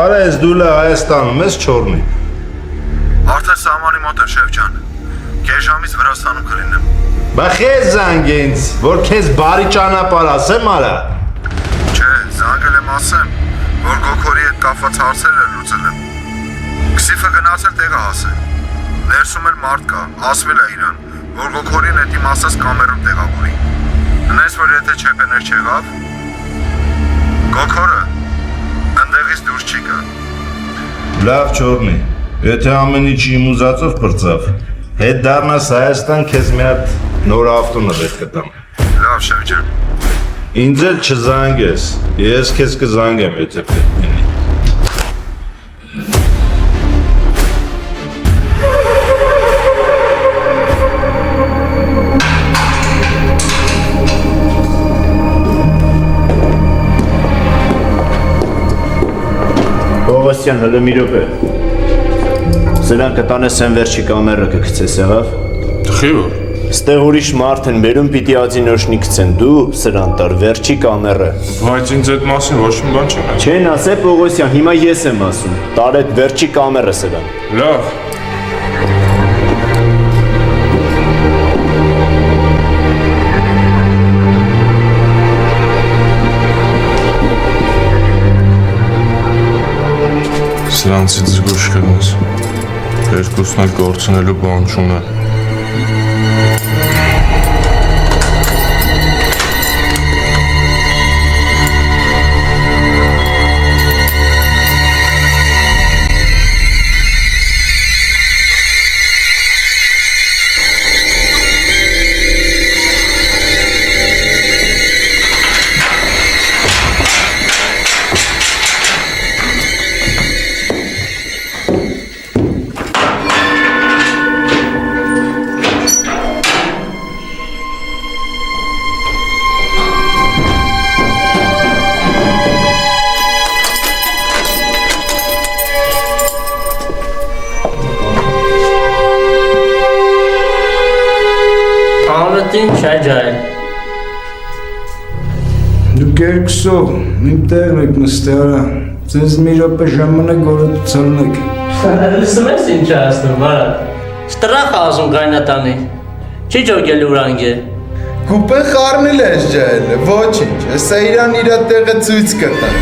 Արա ես դու լա Հայաստանում ես չորնի։ Արդեն սահմանի մոտ է շեֆ ջան։ Կես ժամից Վրաստանում կլինեմ։ Բա խես զանգ ինձ, որ քեզ բարի ճանապարհ ասեմ արա։ Չէ, զանգել եմ ասեմ, որ Գոքորի հետ կապված հարցերը լուծել եմ։ Քսիֆը գնացել տեղը հասել։ Ներսում էլ մարդ կա, ասվել է իրան, որ Գոքորին հետ իմացած կամերում տեղավորի։ Հնես որ եթե չեպեներ չեղավ, Գոքորը ընդեղից դուրս չի գա։ Լավ չորնի, եթե ամեն ինչ իմ ուզածով պրծավ, հետ դառնաս Հայաստան քեզ մի հատ նոր ավտոնը հետ կտամ։ Լավ շեֆ ջան։ Ինձ էլ չզանգես, ես քեզ կզանգեմ, եթե պետք լինի։ Պողոսյան, հլը մի րոպե։ Սրան կտանես են վերջի կամերը կգցես, եղավ։ Տխի որ։ Ստեղ ուրիշ մարդ են բերում պիտի ածինոշնի գցեն, դու սրան տար վերջի կամերը։ Բայց ինձ այդ մասին ոչ մի բան չեմ։ Չեն ասե Պողոսյան, հիմա ես եմ ասում, տար այդ վերջի կամերը սրան։ Լավ։ Սրանցից զգուշ կգնես, երկուսն էլ կորցնելու բան չունե։ Ինչ է ջայլ։ Դուք երկուսով իմ տեղն եք նստեարա, ձեզ մի րոպե ժամանակ օրացալնեք։ Լսում ես ինչ է ասնում, արա։ Ստրախ ասում կայնատանի, չի ճոգել ուրանք է։ Կուպեն խարմիլ ես ջայլը, ոչինչ, հեսա իրան իրա տեղը ծույց կտա։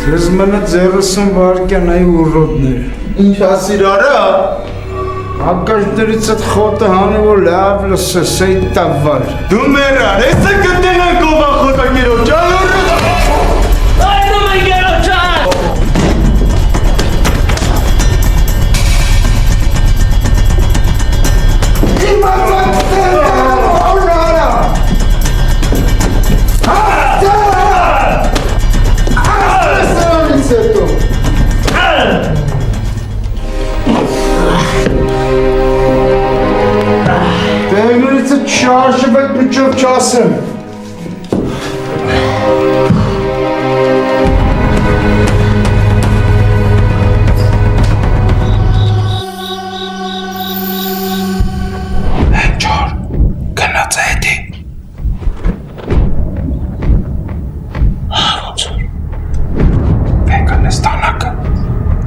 Ձեզ մնա 30 վարկյան այ ուռոտներ։ Ինչ ասիր արա։ Ակաշներից այդ խոտը հանի որ լավ լսես էի տավար։ Դու մերար, ես է կտենան կովա խոտա գերով ճալոր։ Այդում է գերով ճալ։ Իմացած տեղը, ողն արա։ Ասպես անից հետո։ Տեղներից այդ շարժվեք միջով չասեմ։ Չոր, գնաց է հետի։ Ոնց որ։ Վեկան ես տանակը,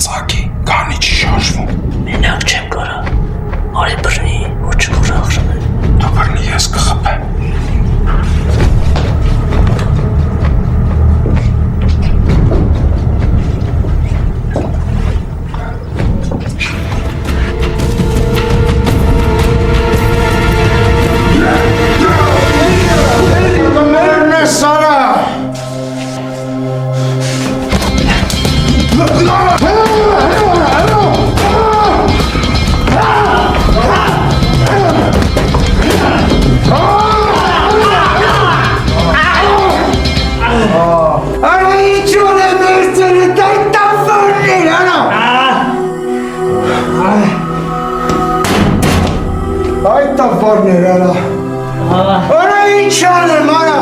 ծակի, կանի չի շարժվում։ Մենակ չեմ կարա, արի բրնի, ու չկուր աղրում է։ Դու բրնի ես կխպեմ։ Մերն է սարա։ Արա ինչ որ է մերցերը դայ տավարներ, արա։ Այ տավարներ, արա։ Արա ինչ անեմ, արա։